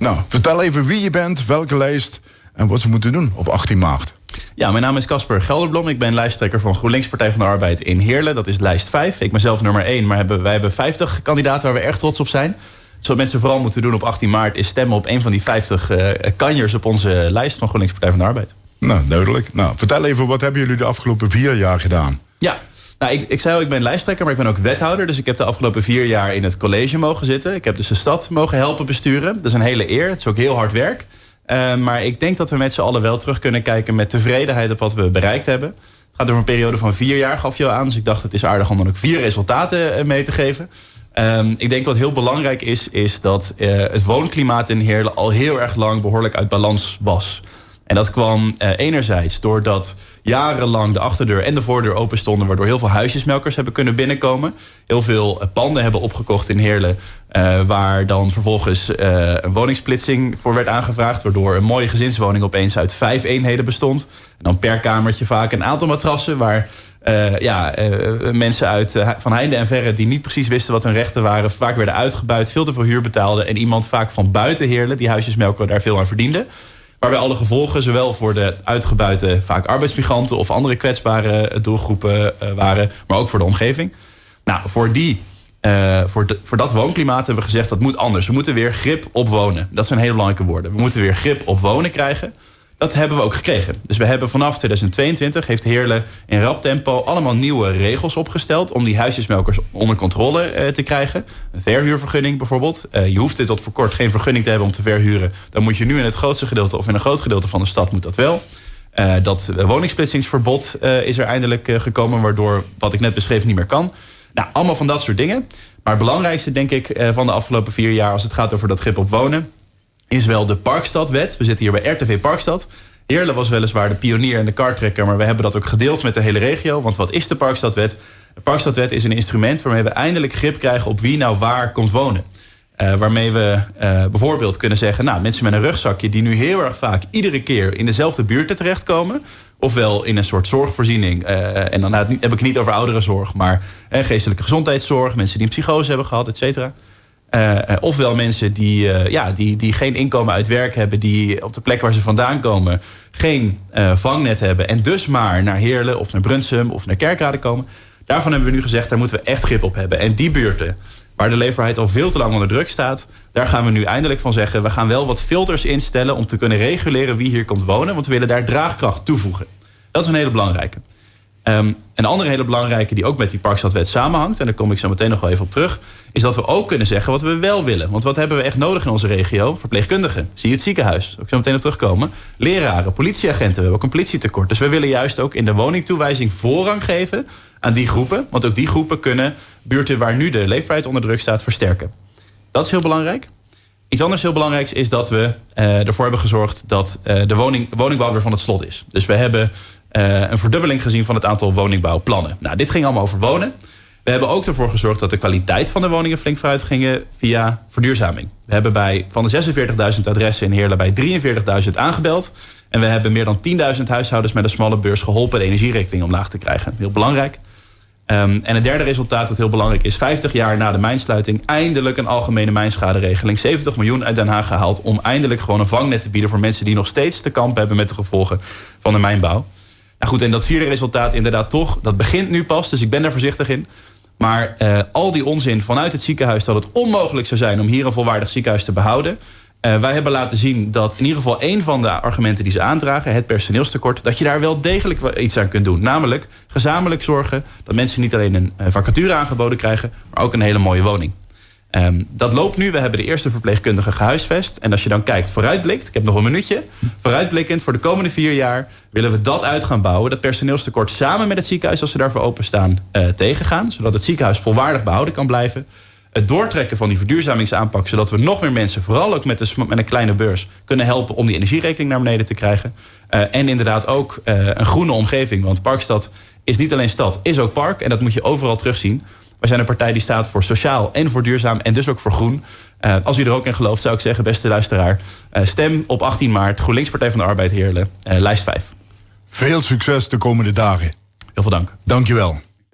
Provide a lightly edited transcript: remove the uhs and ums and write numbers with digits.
Nou, vertel even wie je bent, welke lijst en wat ze moeten doen op 18 maart. Ja, mijn naam is Casper Gelderblom. Ik ben lijsttrekker van GroenLinks Partij van de Arbeid in Heerlen. Dat is lijst 5. Ik ben zelf nummer 1, maar wij hebben 50 kandidaten waar we erg trots op zijn. Dus wat mensen vooral moeten doen op 18 maart... is stemmen op een van die 50 kanjers op onze lijst van GroenLinks Partij van de Arbeid. Nou, duidelijk. Nou, vertel even, wat hebben jullie de afgelopen 4 jaar gedaan? Ja, nou, ik zei al, ik ben lijsttrekker, maar ik ben ook wethouder. Dus ik heb de afgelopen 4 jaar in het college mogen zitten. Ik heb dus de stad mogen helpen besturen. Dat is een hele eer. Het is ook heel hard werk. Maar ik denk dat we met z'n allen wel terug kunnen kijken met tevredenheid op wat we bereikt hebben. Het gaat over een periode van 4 jaar, gaf je al aan. Dus ik dacht, het is aardig om dan ook 4 resultaten mee te geven. Ik denk wat heel belangrijk is dat het woonklimaat in Heerlen al heel erg lang behoorlijk uit balans was. En dat kwam enerzijds doordat jarenlang de achterdeur en de voordeur open stonden, waardoor heel veel huisjesmelkers hebben kunnen binnenkomen. Heel veel panden hebben opgekocht in Heerlen, waar dan vervolgens een woningsplitsing voor werd aangevraagd, waardoor een mooie gezinswoning opeens uit 5 eenheden bestond. En dan per kamertje vaak een aantal matrassen, waar mensen van heinde en verre die niet precies wisten wat hun rechten waren, vaak werden uitgebuit, veel te veel huur betaalden en iemand vaak van buiten Heerlen, die huisjesmelker, daar veel aan verdiende. Waarbij alle gevolgen zowel voor de uitgebuite, vaak arbeidsmigranten of andere kwetsbare doelgroepen waren, maar ook voor de omgeving. Nou, voor dat woonklimaat hebben we gezegd dat moet anders. We moeten weer grip op wonen. Dat zijn hele belangrijke woorden. We moeten weer grip op wonen krijgen. Dat hebben we ook gekregen. Dus we hebben vanaf 2022 heeft Heerlen in rap tempo allemaal nieuwe regels opgesteld om die huisjesmelkers onder controle te krijgen. Een verhuurvergunning bijvoorbeeld. Je hoeft tot voor kort geen vergunning te hebben om te verhuren. Dan moet je nu in het grootste gedeelte of in een groot gedeelte van de stad moet dat wel. Dat woningsplitsingsverbod is er eindelijk gekomen, waardoor wat ik net beschreef niet meer kan. Nou, allemaal van dat soort dingen. Maar het belangrijkste, denk ik, van de afgelopen 4 jaar als het gaat over dat grip op wonen, is wel de Parkstadwet. We zitten hier bij RTV Parkstad. Heerlen was weliswaar de pionier en de kartrekker, maar we hebben dat ook gedeeld met de hele regio. Want wat is de Parkstadwet? De Parkstadwet is een instrument waarmee we eindelijk grip krijgen op wie nou waar komt wonen. Waarmee we bijvoorbeeld kunnen zeggen, nou, mensen met een rugzakje die nu heel erg vaak iedere keer in dezelfde buurten terechtkomen, ofwel in een soort zorgvoorziening, en dan heb ik het niet over ouderenzorg, maar geestelijke gezondheidszorg, mensen die een psychose hebben gehad, et cetera. Ofwel mensen die geen inkomen uit werk hebben, die op de plek waar ze vandaan komen geen vangnet hebben en dus maar naar Heerlen of naar Brunsum of naar Kerkrade komen. Daarvan hebben we nu gezegd, daar moeten we echt grip op hebben. En die buurten waar de leefbaarheid al veel te lang onder druk staat, daar gaan we nu eindelijk van zeggen, we gaan wel wat filters instellen om te kunnen reguleren wie hier komt wonen, want we willen daar draagkracht toevoegen. Dat is een hele belangrijke. Een andere hele belangrijke die ook met die Parkstadwet samenhangt, en daar kom ik zo meteen nog wel even op terug, is dat we ook kunnen zeggen wat we wel willen. Want wat hebben we echt nodig in onze regio? Verpleegkundigen, zie je het ziekenhuis, ook zo meteen op terugkomen. Leraren, politieagenten, we hebben ook een politietekort. Dus we willen juist ook in de woningtoewijzing voorrang geven aan die groepen, want ook die groepen kunnen buurten waar nu de leefbaarheid onder druk staat versterken. Dat is heel belangrijk. Iets anders heel belangrijks is dat we ervoor hebben gezorgd dat de woningbouw weer van het slot is. Dus we hebben een verdubbeling gezien van het aantal woningbouwplannen. Nou, dit ging allemaal over wonen. We hebben ook ervoor gezorgd dat de kwaliteit van de woningen flink vooruit gingen via verduurzaming. We hebben van de 46.000 adressen in Heerlen bij 43.000 aangebeld. En we hebben meer dan 10.000 huishoudens met een smalle beurs geholpen de energierekening omlaag te krijgen. Heel belangrijk. En het derde resultaat wat heel belangrijk is, 50 jaar na de mijnsluiting eindelijk een algemene mijnschaderegeling. 70 miljoen uit Den Haag gehaald om eindelijk gewoon een vangnet te bieden voor mensen die nog steeds te kampen hebben met de gevolgen van de mijnbouw. Nou goed, en dat vierde resultaat inderdaad toch, dat begint nu pas, dus ik ben daar voorzichtig in. Maar al die onzin vanuit het ziekenhuis dat het onmogelijk zou zijn om hier een volwaardig ziekenhuis te behouden. Wij hebben laten zien dat in ieder geval één van de argumenten die ze aandragen, het personeelstekort, dat je daar wel degelijk iets aan kunt doen. Namelijk gezamenlijk zorgen dat mensen niet alleen een vacature aangeboden krijgen, maar ook een hele mooie woning. Dat loopt nu. We hebben de eerste verpleegkundige gehuisvest. En als je dan kijkt, vooruitblikt, ik heb nog een minuutje. Vooruitblikkend, voor de komende 4 jaar willen we dat uit gaan bouwen. Dat personeelstekort samen met het ziekenhuis, als ze daarvoor openstaan, tegengaan. Zodat het ziekenhuis volwaardig behouden kan blijven. Het doortrekken van die verduurzamingsaanpak, zodat we nog meer mensen, vooral ook met een kleine beurs, kunnen helpen om die energierekening naar beneden te krijgen. En inderdaad ook een groene omgeving. Want Parkstad is niet alleen stad, is ook park. En dat moet je overal terugzien. Wij zijn een partij die staat voor sociaal en voor duurzaam en dus ook voor groen. Als u er ook in gelooft, zou ik zeggen, beste luisteraar, stem op 18 maart, GroenLinks Partij van de Arbeid Heerlen, lijst 5. Veel succes de komende dagen. Heel veel dank. Dank je wel.